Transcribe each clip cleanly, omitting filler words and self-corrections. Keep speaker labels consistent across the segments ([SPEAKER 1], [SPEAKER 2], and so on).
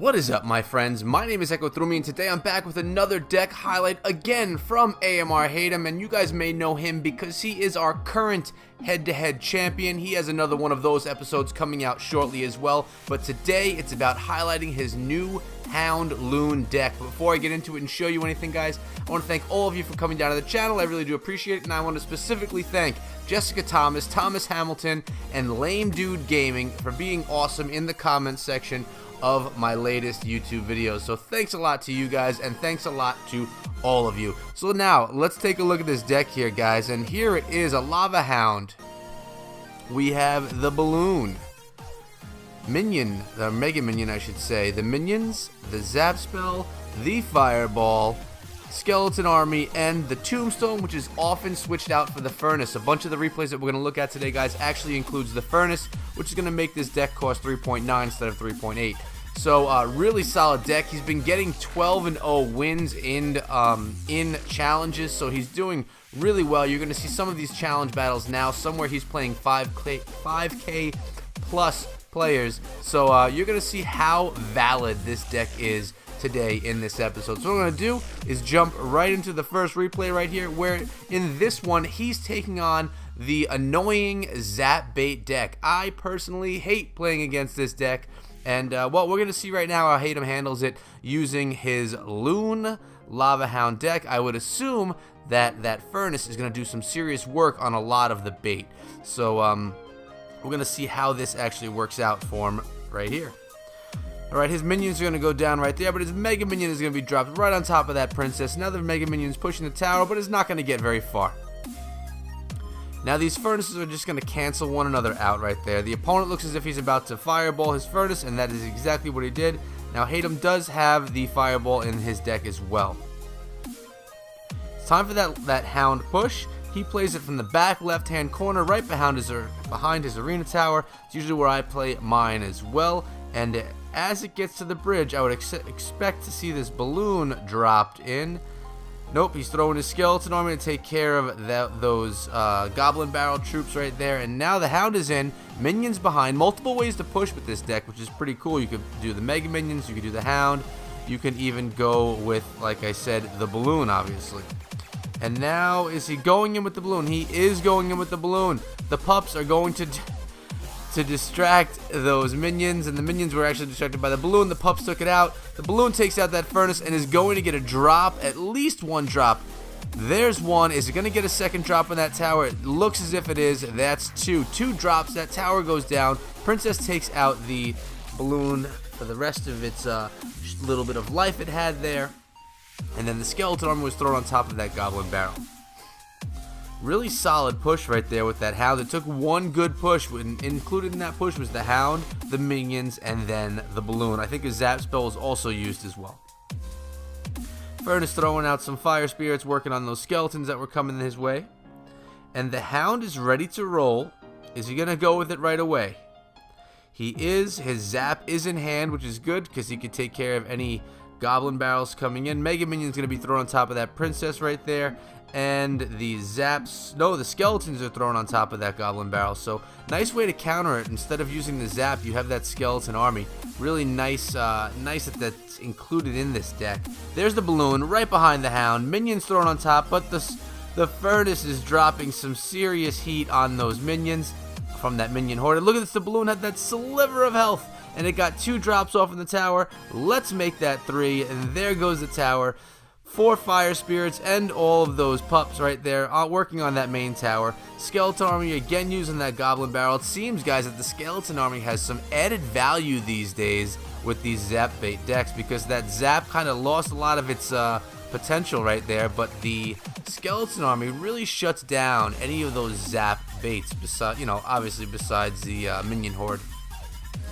[SPEAKER 1] What is up, my friends? My name is Echo Thrumi, and today I'm back with another deck highlight again from AMR Hatem, and you guys may know him because he is our current head-to-head champion. He has another one of those episodes coming out shortly as well, but today it's about highlighting his new Hound Loon deck. But before I get into it and show you anything, guys, I want to thank all of you for coming down to the channel. I really do appreciate it, and I want to specifically thank Jessica Thomas, Thomas Hamilton, and Lame Dude Gaming for being awesome in the comments section of my latest YouTube videos. So thanks a lot to you guys, and thanks a lot to all of you. So now let's take a look at this deck here, guys, and here it is, a Lava Hound. We have the Balloon Minion, the Mega Minion I should say, the Minions, the Zap Spell, the Fireball, Skeleton Army, and the Tombstone, which is often switched out for the Furnace. A bunch of the replays that we're going to look at today, guys, actually includes the Furnace, which is going to make this deck cost 3.9 instead of 3.8. So, really solid deck. He's been getting 12-0 wins in challenges, so he's doing really well. You're going to see some of these challenge battles now. Somewhere he's playing 5K plus players, so you're going to see how valid this deck is today in this episode. So what I'm going to do is jump right into the first replay right here, where in this one he's taking on the annoying Zap Bait deck. I personally hate playing against this deck, and well, we're going to see right now how Hatem handles it using his Loon Lava Hound deck. I would assume that that Furnace is going to do some serious work on a lot of the bait. So we're going to see how this actually works out for him right here. Alright, his minions are going to go down right there, but his Mega Minion is going to be dropped right on top of that Princess. Now the Mega Minion's pushing the tower, but it's not going to get very far. Now these Furnaces are just going to cancel one another out right there. The opponent looks as if he's about to Fireball his Furnace, and that is exactly what he did. Now Hatem does have the Fireball in his deck as well. It's time for that Hound push. He plays it from the back left-hand corner, right behind his arena tower. It's usually where I play mine as well. And as it gets to the bridge, I would expect to see this Balloon dropped in. Nope, he's throwing his Skeleton Army to take care of those Goblin Barrel troops right there. And now the Hound is in, Minions behind. Multiple ways to push with this deck, which is pretty cool. You could do the Mega Minions, you could do the Hound. You can even go with, like I said, the Balloon, obviously. And now, is he going in with the Balloon? He is going in with the Balloon. The pups are going to distract those Minions, and the Minions were actually distracted by the Balloon. The pups took it out. The Balloon takes out that Furnace and is going to get a drop, at least one drop. There's one. Is it going to get a second drop on that tower? It looks as if it is. That's two. Two drops. That tower goes down. Princess takes out the Balloon for the rest of its little bit of life it had there. And then the Skeleton Army was thrown on top of that Goblin Barrel. Really solid push right there with that Hound. It took one good push. Included in that push was the Hound, the Minions, and then the Balloon. I think a Zap Spell was also used as well. Furnace throwing out some Fire Spirits, working on those Skeletons that were coming his way. And the Hound is ready to roll. Is he going to go with it right away? He is. His Zap is in hand, which is good because he could take care of any Goblin Barrels coming in. Mega Minion's going to be thrown on top of that Princess right there. And the the Skeletons are thrown on top of that Goblin Barrel. So, nice way to counter it. Instead of using the Zap, you have that Skeleton Army. Really nice nice that that's included in this deck. There's the Balloon right behind the Hound. Minions thrown on top, but the Furnace is dropping some serious heat on those Minions from that Minion Horde. Look at this, the Balloon had that sliver of health, and it got two drops off in the tower. Let's make that three, and there goes the tower. 4 Fire Spirits and all of those pups right there working on that main tower. Skeleton Army again using that Goblin Barrel. It seems, guys, that the Skeleton Army has some added value these days with these Zap Bait decks, because that Zap kind of lost a lot of its potential right there, but the Skeleton Army really shuts down any of those Zap Baits, obviously besides the Minion Horde.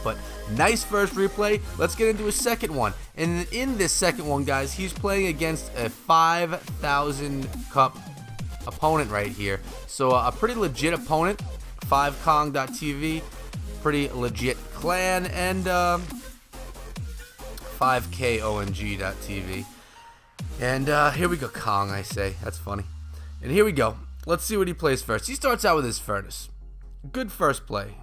[SPEAKER 1] But nice first replay. Let's get into a second one. And in this second one, guys, he's playing against a 5,000 cup opponent right here. So a pretty legit opponent. 5kong.tv, pretty legit clan, and 5kong.tv. And here we go, Kong, I say. That's funny. And here we go. Let's see what he plays first. He starts out with his Furnace. Good first play.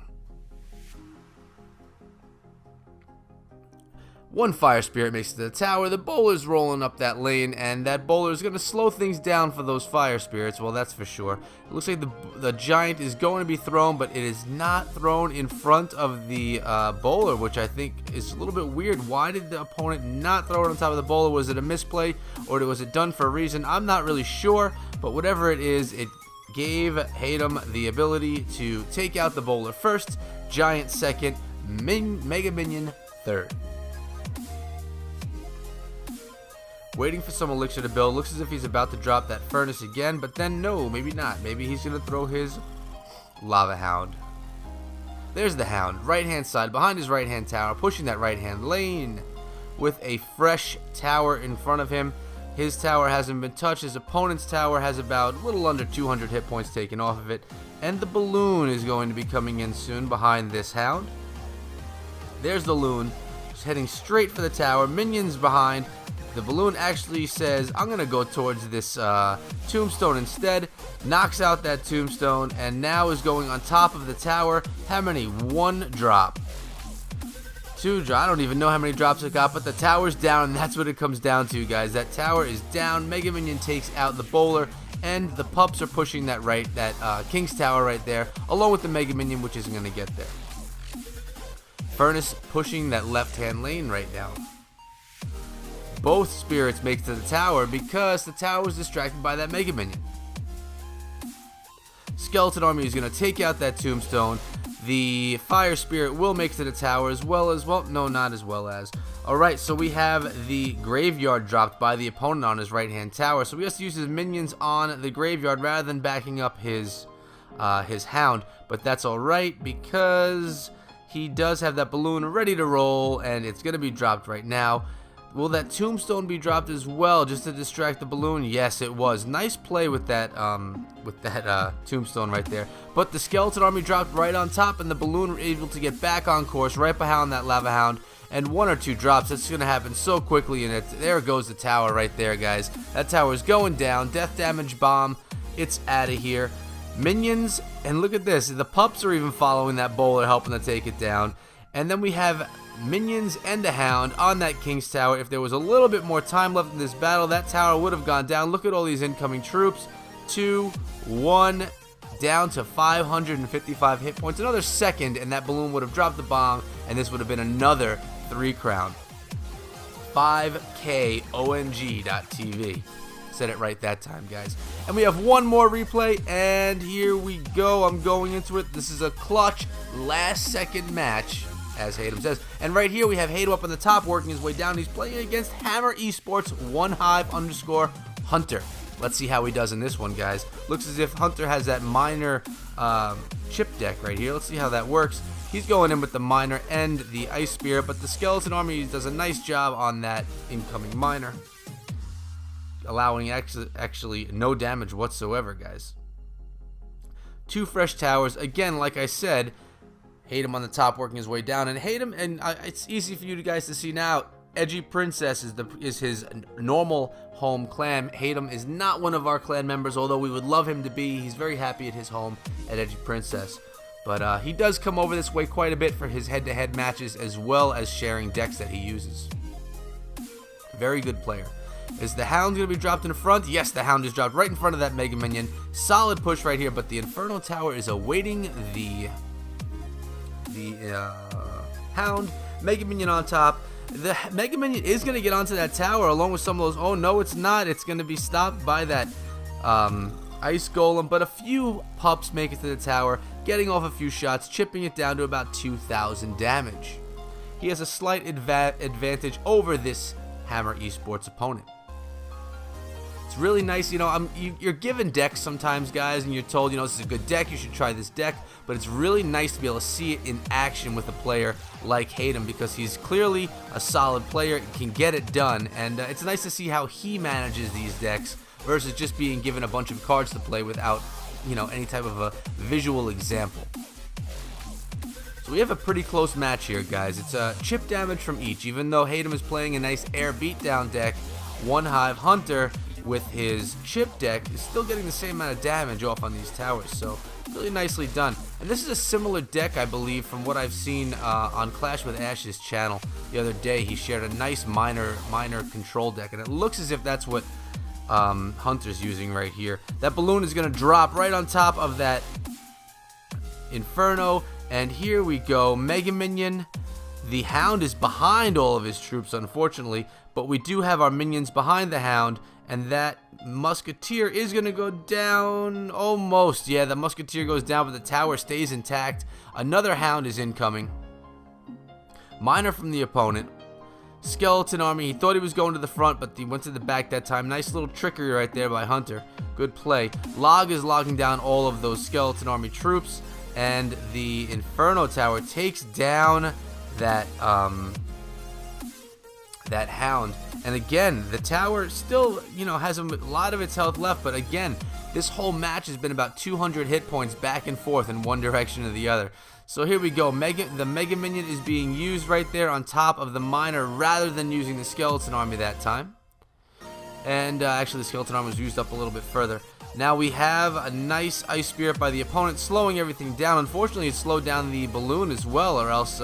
[SPEAKER 1] One Fire Spirit makes it to the tower. The bowler's rolling up that lane, and that bowler is going to slow things down for those Fire Spirits. Well, that's for sure. It looks like the Giant is going to be thrown, but it is not thrown in front of the bowler, which I think is a little bit weird. Why did the opponent not throw it on top of the bowler? Was it a misplay, or was it done for a reason? I'm not really sure, but whatever it is, it gave Hayden the ability to take out the bowler first, Giant second, Mega Minion third. Waiting for some elixir to build. Looks as if he's about to drop that furnace again, but then no, maybe not. Maybe he's going to throw his Lava Hound. There's the Hound, right hand side, behind his right hand tower, pushing that right hand lane with a fresh tower in front of him. His tower hasn't been touched. His opponent's tower has about a little under 200 hit points taken off of it. And the balloon is going to be coming in soon behind this Hound. There's the loon, just heading straight for the tower. Minions behind. The balloon actually says, I'm going to go towards this tombstone instead. Knocks out that tombstone and now is going on top of the tower. How many? One drop. Two drop. I don't even know how many drops it got, but the tower's down, and that's what it comes down to, guys. That tower is down. Mega Minion takes out the bowler, and the pups are pushing that King's Tower right there, along with the Mega Minion, which isn't going to get there. Furnace pushing that left-hand lane right now. Both spirits make it to the tower because the tower was distracted by that Mega Minion. Skeleton Army is going to take out that tombstone. The Fire Spirit will make it to the tower as well as, well, no, not as well as. Alright, so we have the graveyard dropped by the opponent on his right-hand tower. So he has to use his minions on the graveyard rather than backing up his Hound. But that's alright because he does have that balloon ready to roll, and it's going to be dropped right now. Will that tombstone be dropped as well, just to distract the balloon? Yes, it was. Nice play with that tombstone right there. But the Skeleton Army dropped right on top, and the balloon were able to get back on course right behind that Lava Hound. And one or two drops. That's going to happen so quickly, and there goes the tower right there, guys. That tower is going down. Death damage bomb. It's out of here. Minions, and look at this. The pups are even following that bowler, helping to take it down. And then we have Minions and a Hound on that King's Tower. If there was a little bit more time left in this battle, that tower would have gone down. Look at all these incoming troops. 2, 1, down to 555 hit points. Another second, and that balloon would have dropped the bomb, and this would have been another 3 crown. 5K OMG.TV. Said it right that time, guys. And we have one more replay, and here we go. I'm going into it. This is a clutch last-second match, as Hayden says. And right here we have Hayden up on the top working his way down. He's playing against Hammer Esports 1hive_Hunter. Let's see how he does in this one, guys. Looks as if Hunter has that miner chip deck right here. Let's see how that works. He's going in with the miner and the ice spirit, but the Skeleton Army does a nice job on that incoming miner, allowing actually no damage whatsoever, guys. 2 fresh towers. Again, like I said, Hayden on the top working his way down, and Hayden, and it's easy for you guys to see now, Edgy Princess is his normal home clan. Hayden is not one of our clan members, although we would love him to be. He's very happy at his home at Edgy Princess. But he does come over this way quite a bit for his head-to-head matches, as well as sharing decks that he uses. Very good player. Is the Hound going to be dropped in the front? Yes, the Hound is dropped right in front of that Mega Minion. Solid push right here, but the Inferno Tower is awaiting the Hound. Mega Minion on top. The Mega Minion is going to get onto that tower along with some of those. Oh, no, it's not. It's going to be stopped by that Ice Golem, but a few pups make it to the tower, getting off a few shots, chipping it down to about 2,000 damage. He has a slight advantage over this Hammer Esports opponent. It's really nice, you know, you're given decks sometimes, guys, and you're told, you know, this is a good deck, you should try this deck, but it's really nice to be able to see it in action with a player like Hayden, because he's clearly a solid player and can get it done, and it's nice to see how he manages these decks versus just being given a bunch of cards to play without, you know, any type of a visual example. So we have a pretty close match here, guys. It's chip damage from each, even though Hayden is playing a nice air beatdown deck. One Hive Hunter with his chip deck is still getting the same amount of damage off on these towers. So really nicely done. And this is a similar deck, I believe, from what I've seen on Clash with Ash's channel the other day. He shared a nice minor control deck, and it looks as if that's what Hunter's using right here. That balloon is going to drop right on top of that Inferno, and here we go. Mega Minion. The Hound is behind all of his troops, unfortunately, but we do have our minions behind the Hound, and that Musketeer is going to go down almost. Yeah, the Musketeer goes down, but the tower stays intact. Another Hound is incoming. Miner from the opponent. Skeleton army. He thought he was going to the front, but he went to the back that time. Nice little trickery right there by Hunter. Good play. Log is logging down all of those Skeleton army troops, and the Inferno tower takes down that that Hound. And again, the tower still, has a lot of its health left, but again, this whole match has been about 200 hit points back and forth in one direction or the other. So here we go. The Mega Minion is being used right there on top of the Miner rather than using the Skeleton army that time. And actually, the Skeleton army was used up a little bit further. Now we have a nice Ice Spirit by the opponent, slowing everything down. Unfortunately, it slowed down the balloon as well, or else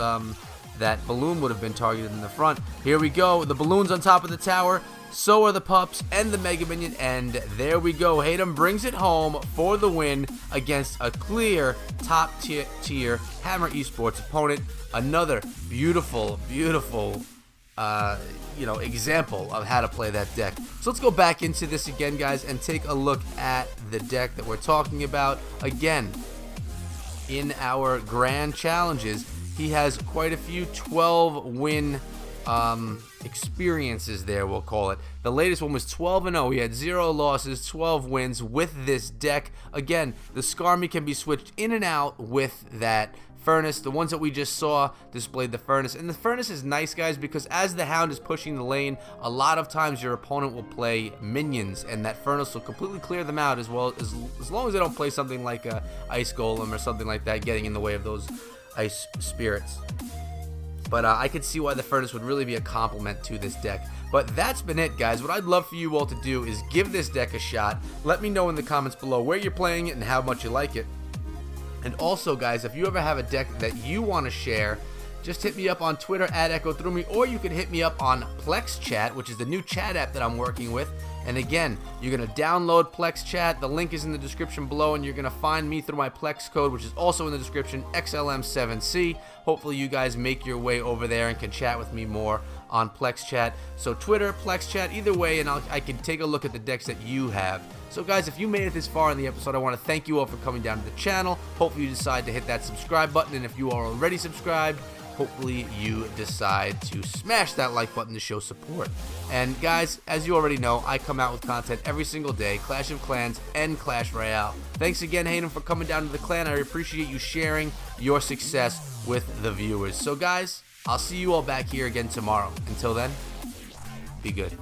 [SPEAKER 1] that balloon would have been targeted in the front. Here we go. The balloon's on top of the tower. So are the pups and the Mega Minion. And there we go. Hayden brings it home for the win against a clear top tier Hammer Esports opponent. Another beautiful, beautiful example of how to play that deck. So let's go back into this again, guys, and take a look at the deck that we're talking about. Again, in our grand challenges, he has quite a few 12-win experiences there, we'll call it. The latest one was 12-0. He had 0 losses, 12 wins with this deck. Again, the Skarmy can be switched in and out with that Furnace. The ones that we just saw displayed the Furnace, and the Furnace is nice, guys, because as the Hound is pushing the lane, a lot of times your opponent will play minions, and that Furnace will completely clear them out, as long as they don't play something like a Ice Golem or something like that getting in the way of those Ice Spirits. But I could see why the Furnace would really be a complement to this deck. But that's been it, guys. What I'd love for you all to do is give this deck a shot. Let me know in the comments below where you're playing it and how much you like it. And also, guys, if you ever have a deck that you want to share, just hit me up on Twitter at EchoThroughMe, or you can hit me up on Plex Chat, which is the new chat app that I'm working with. And again, you're going to download Plex Chat. The link is in the description below, and you're going to find me through my Plex code, which is also in the description, XLM7C. Hopefully you guys make your way over there and can chat with me more on Plex Chat. So Twitter, Plex Chat, either way, and I can take a look at the decks that you have. So guys, if you made it this far in the episode, I want to thank you all for coming down to the channel. Hopefully you decide to hit that subscribe button, and if you are already subscribed, hopefully you decide to smash that like button to show support. And guys, as you already know, I come out with content every single day, Clash of Clans and Clash Royale. Thanks again, Hayden, for coming down to the clan. I appreciate you sharing your success with the viewers. So guys, I'll see you all back here again tomorrow. Until then, be good.